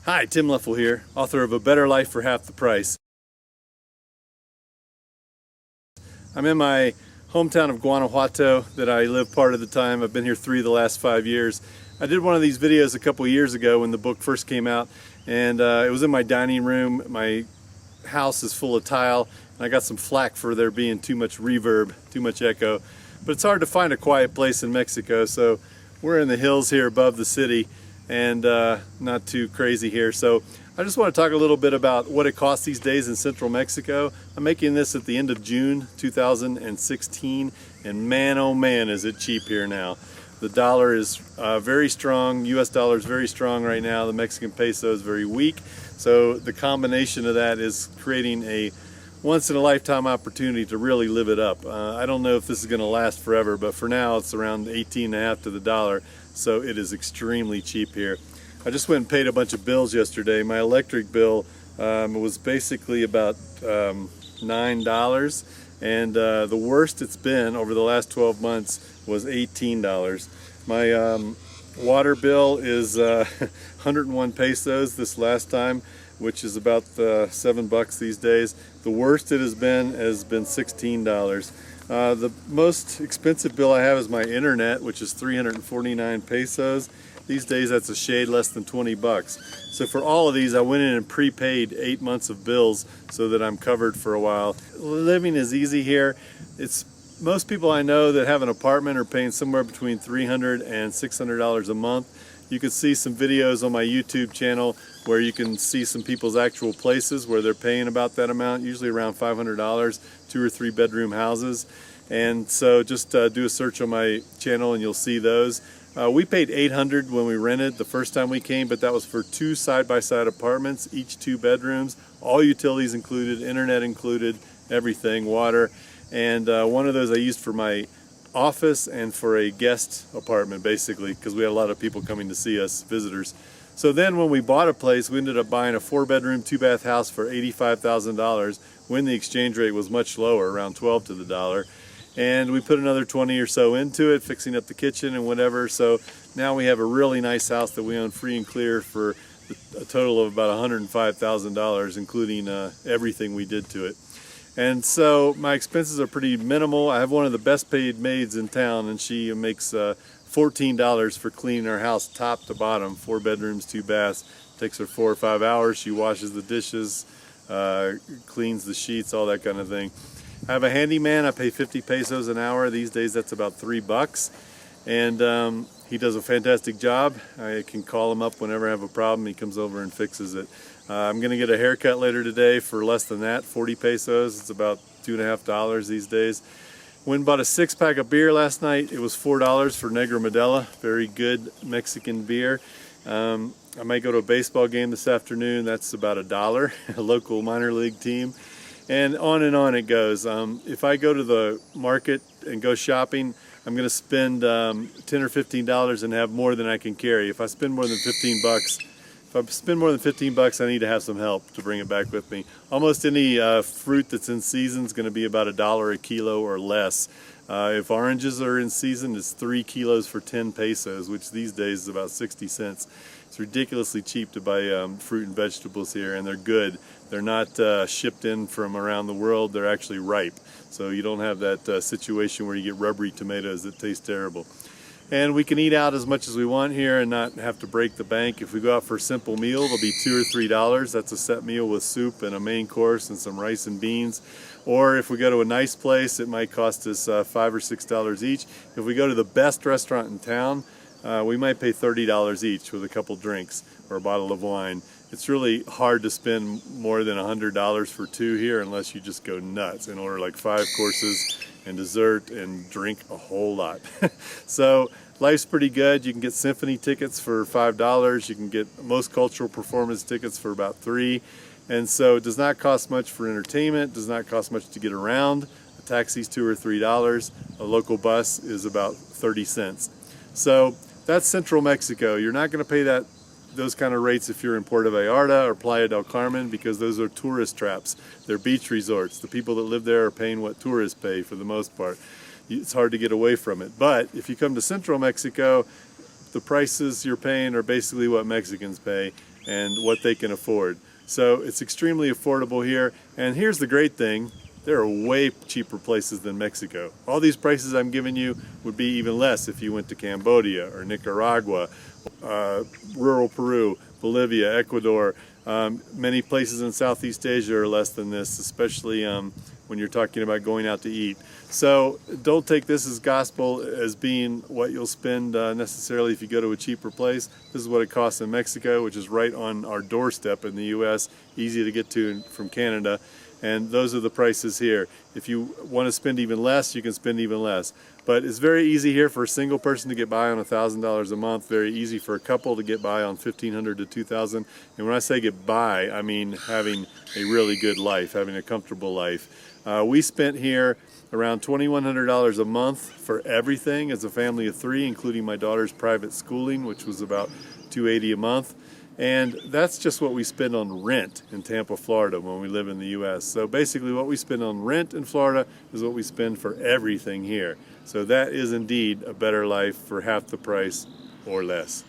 Hi, Tim Leffel here, author of A Better Life for Half the Price. I'm in my hometown of Guanajuato that I live part of the time. I've been here 3 of the last 5 years. I did one of these videos a couple years ago when the book first came out, and it was in my dining room. My house is full of tile, and I got some flack for there being too much reverb, too much echo. But it's hard to find a quiet place in Mexico, so we're in the hills here above the city, and not too crazy here. So I just want to talk a little bit about what it costs these days in central Mexico. I'm making this at the end of June 2016, and man oh man is it cheap here now. The dollar is very strong. US dollar is very strong right now. The Mexican peso is very weak. So the combination of that is creating a once in a lifetime opportunity to really live it up. I don't know if this is going to last forever, but for now it's around 18.5 to the dollar. So it is extremely cheap here. I just went and paid a bunch of bills yesterday. My electric bill was basically about $9, and the worst it's been over the last 12 months was $18. My water bill is 101 pesos this last time, which is about $7 these days. The worst it has been $16. The most expensive bill I have is my internet, which is 349 pesos. These days that's a shade less than 20 bucks. So for all of these I went in and prepaid 8 months of bills so that I'm covered for a while. Living is easy here. Most people I know that have an apartment are paying somewhere between $300 and $600 a month. You can see some videos on my YouTube channel where you can see some people's actual places where they're paying about that amount, usually around $500, 2 or 3 bedroom houses. And so just do a search on my channel and you'll see those. We paid $800 when we rented the first time we came, but that was for 2 side-by-side apartments, each 2 bedrooms, all utilities included, internet included, everything, water. And one of those I used for my office and for a guest apartment, basically, because we had a lot of people coming to see us, visitors. So then when we bought a place, we ended up buying a 4-bedroom, 2-bath house for $85,000 when the exchange rate was much lower, around 12 to the dollar. And we put another 20 or so into it, fixing up the kitchen and whatever. So now we have a really nice house that we own free and clear for a total of about $105,000, including everything we did to it. And so my expenses are pretty minimal. I have one of the best paid maids in town, and she makes $14 for cleaning our house top to bottom, 4 bedrooms, 2 baths. Takes her 4 or 5 hours. She washes the dishes, cleans the sheets, all that kind of thing. I have a handyman. I pay 50 pesos an hour. These days that's about $3. And he does a fantastic job. I can call him up whenever I have a problem. He comes over and fixes it. I'm going to get a haircut later today for less than that, 40 pesos. It's about $2.50 these days. Went and bought a 6-pack of beer last night. It was $4 for Negra Modelo. Very good Mexican beer. I might go to a baseball game this afternoon. That's about $1, a local minor league team. And on it goes. If I go to the market and go shopping, I'm going to spend $10 or $15 and have more than I can carry. If I spend more than 15 bucks, I need to have some help to bring it back with me. Almost any fruit that's in season is going to be about $1 a kilo or less. If oranges are in season, it's 3 kilos for 10 pesos, which these days is about 60 cents. It's ridiculously cheap to buy fruit and vegetables here, and they're good. They're not shipped in from around the world. They're actually ripe, so you don't have that situation where you get rubbery tomatoes that taste terrible. And we can eat out as much as we want here and not have to break the bank. If we go out for a simple meal, it'll be $2 or $3. That's a set meal with soup and a main course and some rice and beans. Or if we go to a nice place, it might cost us $5 or $6 each. If we go to the best restaurant in town, we might pay $30 each with a couple drinks or a bottle of wine. It's really hard to spend more than $100 for 2 here unless you just go nuts and order like 5 courses and dessert and drink a whole lot. So life's pretty good. You can get symphony tickets for $5. You can get most cultural performance tickets for about $3. And so it does not cost much for entertainment, does not cost much to get around. A taxi's $2 or $3. A local bus is about 30 cents. So that's central Mexico. You're not going to pay those kind of rates if you're in Puerto Vallarta or Playa del Carmen, because those are tourist traps. They're beach resorts. The people that live there are paying what tourists pay for the most part. It's hard to get away from it. But if you come to central Mexico, the prices you're paying are basically what Mexicans pay and what they can afford. So it's extremely affordable here. And here's the great thing, there are way cheaper places than Mexico. All these prices I'm giving you would be even less if you went to Cambodia or Nicaragua, rural Peru, Bolivia, Ecuador. Many places in Southeast Asia are less than this, especially when you're talking about going out to eat. So don't take this as gospel as being what you'll spend necessarily if you go to a cheaper place. This is what it costs in Mexico, which is right on our doorstep in the US, easy to get to from Canada. And those are the prices here. If you want to spend even less, you can spend even less. But it's very easy here for a single person to get by on $1,000 a month. Very easy for a couple to get by on $1,500 to $2,000. And when I say get by, I mean having a really good life, having a comfortable life. We spent here around $2,100 a month for everything as a family of 3, including my daughter's private schooling, which was about $280 a month. And that's just what we spend on rent in Tampa, Florida when we live in the US. So basically what we spend on rent in Florida is what we spend for everything here. So that is indeed a better life for half the price or less.